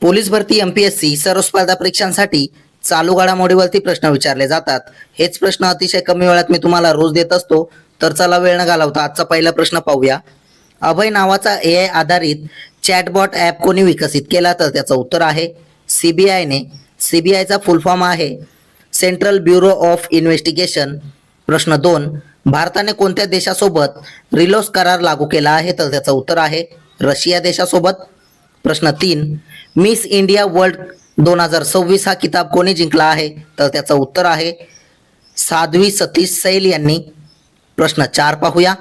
Police भरती MPSC सर्व स्पर्धा परीक्षांसाठी चालू घडामोडीवरती प्रश्न विचारले जातात. हेच प्रश्न अतिशय कमी वेळात मी तुम्हाला रोज देत असतो. तर चला वेळ न घालवता आजचा पहिला प्रश्न पाहूया. अभय नावाचा एआय आधारित चॅटबॉट ॲप कोणी विकसित केला? तर त्याचं उत्तर आहे सीबीआयने. सीबीआयचा फुल फॉर्म आहे सेंट्रल ब्युरो ऑफ इन्व्हेस्टिगेशन. प्रश्न 2, भारताने कोणत्या देशासोबत रिलोस करार लागू केला आहे? तर त्याचं उत्तर आहे रशिया देशासोबत. प्रश्न 3, मिस इंडिया वर्ल्ड 2026 हा किताब कोणी जिंकला आहे? तर त्याचं उत्तर आहे साध्वी सतीश सैल यांनी. प्रश्न 4 पाहूया.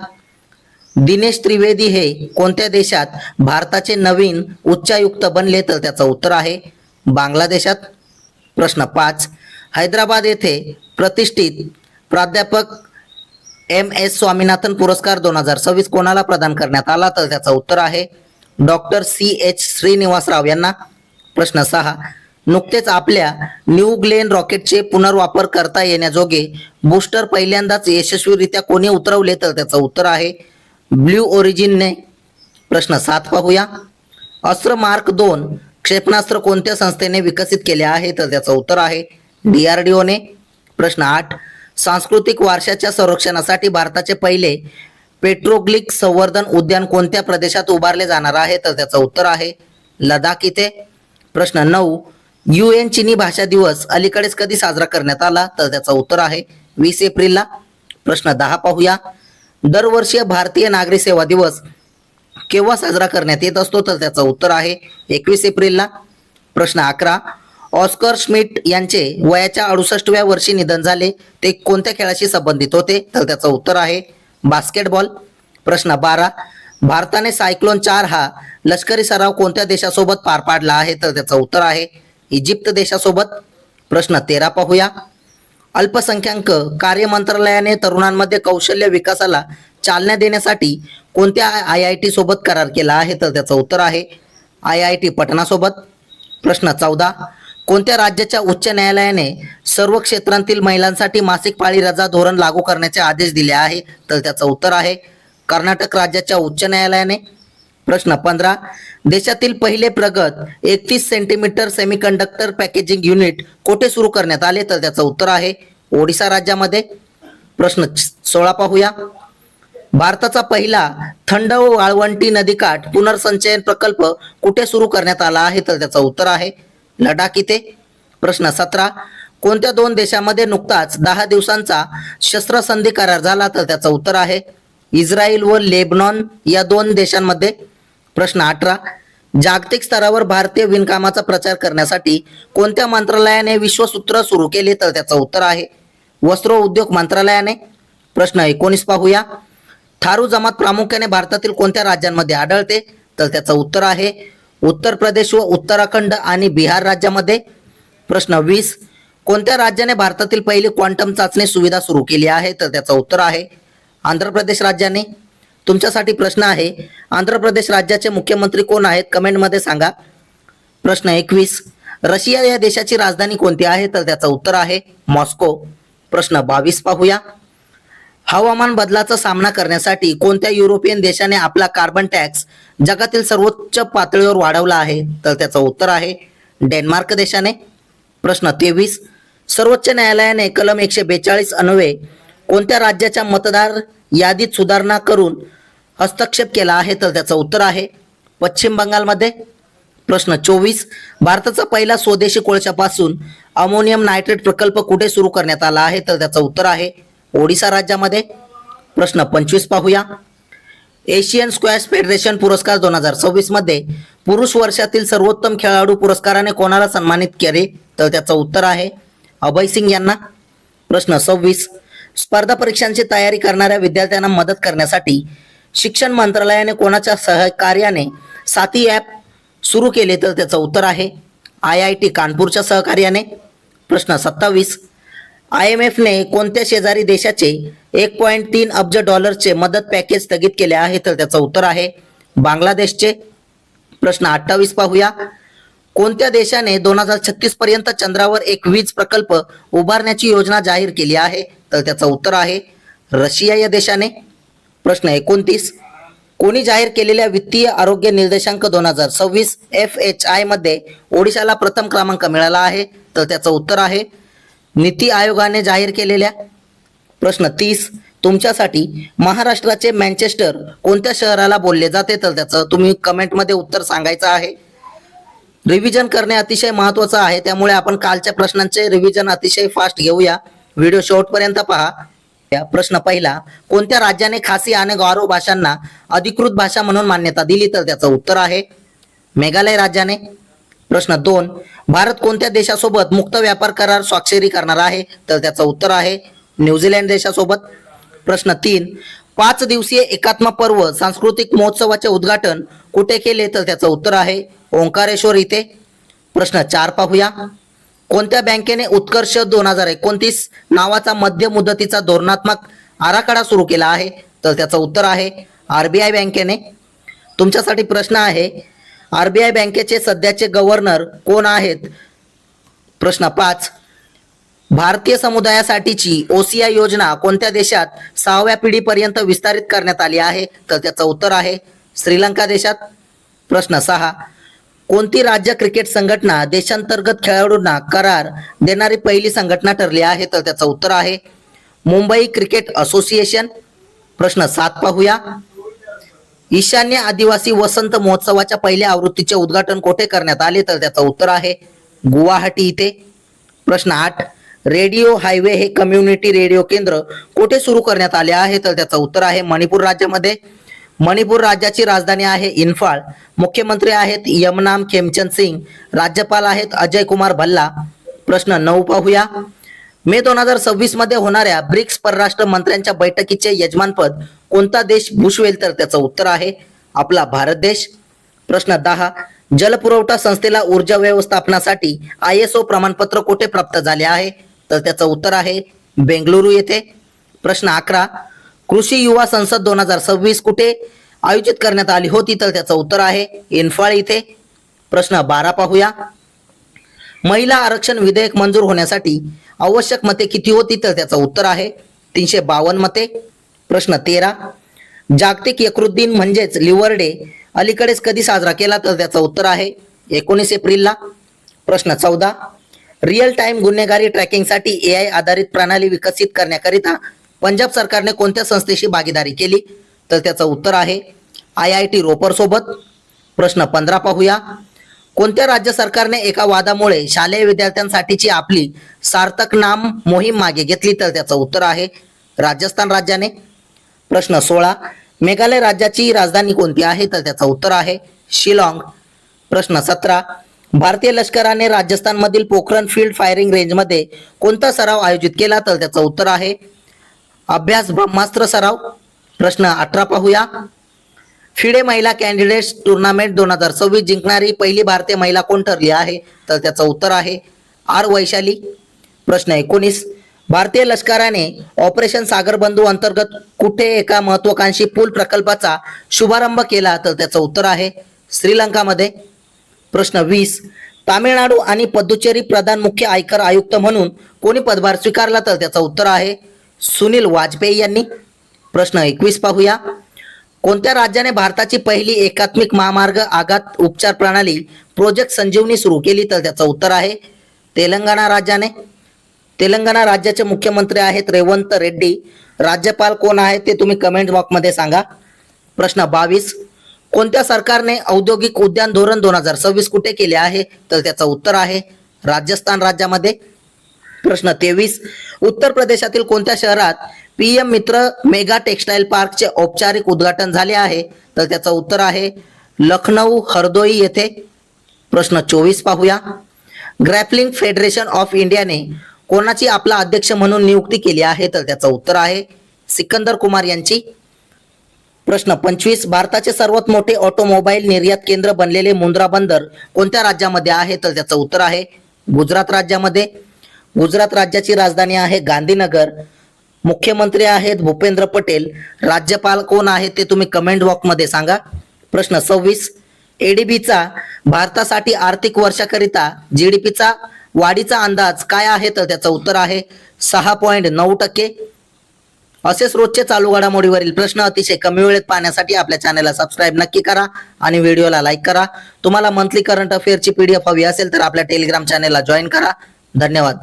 दिनेश त्रिवेदी हे कोणत्या देशात भारताचे नवीन उच्चायुक्त बनले? तर त्याचं उत्तर आहे बांगलादेशात. प्रश्न 5, हैदराबाद येथे प्रतिष्ठित प्राध्यापक MS स्वामीनाथन पुरस्कार 2026 कोणाला प्रदान करण्यात आला? तर त्याचं उत्तर आहे डॉक्टर CH श्रीनिवास राव यांना. प्रश्न 6, नुकतेच आपल्या न्यू ग्लेन रॉकेटचे पुनर्वापर करता येण्याजोगे बूस्टर पहिल्यांदाच यशस्वीरित्या कोणी उतरवले? तर त्याचं उत्तर आहे ब्ल्यू ओरिजिनने. प्रश्न 7 पाहूया. अस्त्र मार्क 2 क्षेपणास्त्र कोणत्या संस्थेने विकसित केले आहे? तर त्याचं उत्तर आहे DRDOने. प्रश्न 8, सांस्कृतिक वारशाच्या संरक्षणासाठी भारताचे पहिले पेट्रोग्लिक संवर्धन उद्यान कोणत्या प्रदेशात उभारले जाणार आहे? तर त्याचं उत्तर आहे लडाख इथे. प्रश्न 9, UN चिनी भाषा दिवस अलीकडेच कधी साजरा करण्यात आला? तर त्याचं उत्तर आहे 20 एप्रिलला. प्रश्न 10 पाहूया. दरवर्षी भारतीय नागरी सेवा दिवस केव्हा साजरा करण्यात येत असतो? तर त्याचं उत्तर आहे 21 एप्रिलला. प्रश्न 11, ऑस्कर श्मिट यांचे वयाच्या 68व्या वर्षी निधन झाले. ते कोणत्या खेळाशी संबंधित होते? तर त्याचं उत्तर आहे बास्केटबॉल. प्रश्न 12, भारताने सायक्लोन 4 हा लष्करी सराव कोणत्या देशासोबत पार पाडला आहे? तर त्याचं उत्तर आहे इजिप्त देशासोबत. प्रश्न 13 पाहूया. अल्पसंख्याक कार्य मंत्रालयाने तरुणांमध्ये कौशल्य विकासाला चालना देण्यासाठी कोणत्या IIT सोबत करार केला आहे? तर त्याचं उत्तर आहे IIT पटनासोबत. प्रश्न 14, कोणत्या राज्याच्या उच्च न्यायालयाने सर्व क्षेत्रांतील महिलांसाठी मासिक पाळी रजा धोरण लागू करण्याचे आदेश दिले आहे? तर त्याचं उत्तर आहे कर्नाटक राज्याच्या उच्च न्यायालयाने. प्रश्न 15, देशातील पहिले प्रगत 31 सेंटीमीटर सेमीकंडक्टर पॅकेजिंग युनिट कोठे सुरू करण्यात आले? तर त्याचं उत्तर आहे ओडिसा राज्यामध्ये. प्रश्न 16 पाहूया. भारताचा पहिला थंड व वाळवंटी नदीकाठ पुनर्संचयन प्रकल्प कुठे सुरू करण्यात आला आहे? तर त्याचं उत्तर आहे लडाख इथे. प्रश्न 17, कोणत्या 2 देशामध्ये नुकताच 10 दिवसांचा शस्त्रसंधी करार झाला? तर त्याचं उत्तर आहे इस्रायल व लेबनॉन या 2 देशांमध्ये. प्रश्न 18, जागतिक स्तरावर भारतीय विणकामाचा प्रचार करण्यासाठी कोणत्या मंत्रालयाने विश्वसूत्र सुरू केले? तर त्याचं उत्तर आहे वस्त्र उद्योग मंत्रालयाने. प्रश्न 19 पाहूया. थारू जमात प्रामुख्याने भारतातील कोणत्या राज्यांमध्ये आढळते? तर त्याचं उत्तर आहे उत्तर प्रदेश व उत्तराखंड आणि बिहार राज्यामध्ये. प्रश्न 20, कोणत्या राज्याने भारतातील पहिली क्वांटम चाचणी सुविधा सुरू केली आहे? तर त्याचं उत्तर आहे आंध्र प्रदेश राज्याने. तुमच्यासाठी प्रश्न आहे, आंध्र प्रदेश राज्याचे मुख्यमंत्री कोण आहेत? कमेंटमध्ये सांगा. प्रश्न 21, रशिया या देशाची राजधानी कोणती आहे? तर त्याचं उत्तर आहे मॉस्को. प्रश्न 22 पाहूया. हवामान बदलाचा सामना करण्यासाठी कोणत्या युरोपियन देशाने आपला कार्बन टॅक्स जगातील सर्वोच्च पातळीवर वाढवला आहे? तर त्याचं उत्तर आहे डेन्मार्क देशाने. प्रश्न 23, सर्वोच्च न्यायालयाने कलम 142 अन्वये कोणत्या राज्याच्या मतदार यादीत सुधारणा करून हस्तक्षेप केला आहे? तर त्याचं उत्तर आहे पश्चिम बंगालमध्ये. प्रश्न 24, भारताचा पहिला स्वदेशी कोळशापासून अमोनियम नायट्रेट प्रकल्प कुठे सुरू करण्यात आला आहे? तर त्याचं उत्तर आहे ओडिसा राज्यामध्ये. प्रश्न 25 पाहूया. एशियन स्क्वॅश फेडरेशन पुरस्कार 2026 मध्ये पुरुष वर्षातील सर्वोत्तम खेळाडू पुरस्काराने कोणाला सन्मानित केले? तर त्याचं उत्तर आहे अभय सिंग यांना. प्रश्न 26, स्पर्धा परीक्षांची तयारी करणाऱ्या विद्यार्थ्यांना मदत करण्यासाठी शिक्षण मंत्रालयाने कोणाच्या सहकार्याने साथी ॲप सुरू केले? तर त्याचं उत्तर आहे IIT कानपूरच्या सहकार्याने. प्रश्न 27, IMFने कोणत्या शेजारी देशाचे 1.3 अब्ज डॉलरचे मदत पॅकेज स्थगित केले आहे? तर त्याचं उत्तर आहे बांगलादेशचे. प्रश्न 28 पाहूया. कोणत्या देशाने 2036 पर्यंत चंद्रावर एक वीज प्रकल्प उभारण्याची योजना जाहीर केली आहे? तर त्याचं उत्तर आहे रशिया या देशाने. प्रश्न 29, कोणी जाहीर केलेल्या वित्तीय आरोग्य निर्देशांक 2026 FHI मध्ये ओडिशाला प्रथम क्रमांक मिळाला आहे? तर त्याचं उत्तर आहे नीती आयोगाने जाहीर केलेल्या. प्रश्न 30 तुमच्यासाठी महाराष्ट्राचे मँचेस्टर कोणत्या शहराला बोलले जाते? तर त्याचं तुम्ही कमेंटमध्ये उत्तर सांगायचं आहे. रिव्हिजन करणे अतिशय महत्त्वाचं आहे, त्यामुळे आपण कालच्या प्रश्नांचे रिव्हिजन अतिशय फास्ट घेऊया. व्हिडिओ शेवटपर्यंत पहा. प्रश्न पहिला, कोणत्या राज्याने खासी आणि गारो भाषांना अधिकृत भाषा म्हणून मान्यता दिली? तर त्याचं उत्तर आहे मेघालय राज्याने. प्रश्न 2, भारत कोणत्या देशासोबत मुक्त व्यापार करार स्वाक्षरी करणार आहे? तर त्याचं उत्तर आहे न्यूझीलंड देशासोबत. प्रश्न 3, 5 दिवसीय एकात्म पर्व सांस्कृतिक महोत्सवाचे उद्घाटन कुठे केले? तर त्याचं उत्तर आहे ओंकारेश्वर इथे. प्रश्न 4 पाहूया. कोणत्या बँकेने उत्कर्ष 2029 नावाचा मध्य मुदतीचा धोरणात्मक आराखडा सुरू केला आहे? तर त्याचं उत्तर आहे RBI बँकेने. तुमच्यासाठी प्रश्न आहे, RBI बँकेचे सध्याचे गव्हर्नर कोण आहेत? प्रश्न 5, भारतीय समुदायासाठीची OCI योजना कोणत्या देशात 6व्या पिढीपर्यंत विस्तारित करण्यात आली आहे? तर त्याचं उत्तर आहे श्रीलंका देशात. प्रश्न 6, कोणती राज्य क्रिकेट संघटना देशांतर्गत खेळाडूंना करार देणारी पहिली संघटना ठरली आहे? तर त्याचं उत्तर आहे मुंबई क्रिकेट असोसिएशन. प्रश्न 7 पाहूया. ईशान्य आदिवासी वसंत महोत्सवाच्या पहिल्या आवृत्तीचे उद्घाटन कोठे करण्यात आले? तर त्याचं उत्तर आहे गुवाहाटी इथे. प्रश्न 8, रेडिओ हायवे हे कम्युनिटी रेडिओ केंद्र कोठे सुरू करण्यात आले आहे? तर त्याचं उत्तर आहे मणिपूर राज्यामध्ये. मणिपूर राज्याची राजधानी आहे इन्फाळ. मुख्यमंत्री आहेत यमनाम खेमचंद सिंग. राज्यपाल आहेत अजय कुमार भल्ला. प्रश्न 9 पाहूया. मे 2026 मध्ये होणाऱ्या ब्रिक्स परराष्ट्र मंत्र्यांच्या बैठकीचे यजमानपद कोणता देश भूषवेल? तर त्याचं उत्तर आहे आपला भारत देश. प्रश्न 10, जलपुरवठा संस्थेला ऊर्जा व्यवस्थापनासाठी ISO प्रमाणपत्र कोठे प्राप्त झाले आहे? तर त्याचं उत्तर आहे बेंगळुरू येथे. प्रश्न 11, कृषी युवा संसद 2026 कुठे आयोजित करण्यात आली होती? तर त्याचं उत्तर आहे इन्फाळ इथे. प्रश्न 12 पाहूया. महिला आरक्षण विधेयक मंजूर होण्यासाठी आवश्यक मते किती होती? तर त्याचं उत्तर आहे 352 मते. प्रश्न 13, जागतिक यकृत दिन म्हणजेच लिव्हर डे अलीकडेच कधी साजरा केला? तर त्याचं उत्तर आहे 19 एप्रिलला. प्रश्न 14, रिअल टाइम गुन्हेगारी ट्रॅकिंगसाठी AI आधारित प्रणाली विकसित करण्याकरिता पंजाब सरकारने कोणत्या संस्थेशी भागीदारी केली? तर त्याचं उत्तर आहे IIT रोपर सोबत. प्रश्न 15 पाहूया. कोणत्या राज्य सरकारने एका वादामुळे शालेय विद्यार्थ्यांसाठीची आपली सार्थक नाम मोहीम मागे घेतली? तर त्याचं उत्तर आहे राजस्थान राज्याने. प्रश्न 16, मेघालय राज्याची राजधानी कोणती आहे? तर त्याचं उत्तर आहे शिलाँग. प्रश्न 17, भारतीय लष्कराने राजस्थानमधील पोखरण फील्ड फायरिंग रेंजमध्ये कोणता सराव आयोजित केला? तर त्याचं उत्तर आहे अभ्यास ब्रह्मास्त्र सराव. प्रश्न 18 पाहूया. फिडे महिला कॅन्डिडेट्स टुर्नामेंट 2026 जिंकणारी पहिली भारतीय महिला कोण ठरली आहे? तर त्याचं उत्तर आहे R वैशाली. प्रश्न 19, भारतीय लष्कराने ऑपरेशन सागर बंधू अंतर्गत कुठे एका महत्वाकांक्षी पूल प्रकल्पाचा शुभारंभ केला? तर त्याचं उत्तर आहे श्रीलंकामध्ये. प्रश्न 20, तामिळनाडू आणि पुदुच्चेरी प्रधान मुख्य आयकर आयुक्त म्हणून कोणी पदभार स्वीकारला? तर त्याचं उत्तर आहे सुनील वाजपेयी यांनी. प्रश्न 21 पाहूया. कोणत्या राज्याने भारताची पहिली एकात्मिक महामार्ग आघात उपचार प्रणाली प्रोजेक्ट संजीवनी सुरू केली? तर त्याचं उत्तर आहे तेलंगणा राज्याने. तेलंगणा राज्याचे मुख्यमंत्री आहेत रेवंत रेड्डी. राज्यपाल कोण आहेत ते तुम्ही कमेंट बॉक्समध्ये सांगा. प्रश्न 22, कोणत्या सरकारने औद्योगिक उद्यान धोरण 2026 कुठे केले आहे? तर त्याचं उत्तर आहे राजस्थान राज्यामध्ये. प्रश्न 23, उत्तर प्रदेशातील कोणत्या शहरात PM मित्र मेगा टेक्सटाईल पार्कचे औपचारिक उद्घाटन झाले आहे? तर त्याचं उत्तर आहे लखनौ हरदोई येथे. प्रश्न 24 पाहूया. ग्रॅपलिंग फेडरेशन ऑफ इंडियाने कोणाची आपला अध्यक्ष म्हणून नियुक्ती केली आहे? तर त्याचं उत्तर आहे सिकंदर कुमार यांची. प्रश्न 25, भारताचे सर्वात मोठे ऑटोमोबाईल निर्यात केंद्र बनलेले मुंद्रा बंदर कोणत्या राज्यामध्ये आहे? तर त्याचं उत्तर आहे गुजरात राज्यामध्ये. गुजरात राज्याची राजधानी आहे गांधीनगर. मुख्यमंत्री आहेत भूपेंद्र पटेल. राज्यपाल कोण आहेत ते तुम्ही कमेंट बॉक्समध्ये सांगा. प्रश्न 26, ADBचा भारतासाठी आर्थिक वर्षाकरिता GDPचा वाढीचा अंदाज काय आहे? तर त्याचं उत्तर आहे 6.9%. असेच रोजचे चालू घडामोडीवरील प्रश्न अतिशय कमी वेळेत पाहण्यासाठी आपल्या चॅनलला सबस्क्राईब नक्की करा आणि व्हिडिओला लाईक करा. तुम्हाला मंथली करंट अफेअरची PDF हवी असेल तर आपल्या टेलिग्राम चॅनलला जॉईन करा. धन्यवाद.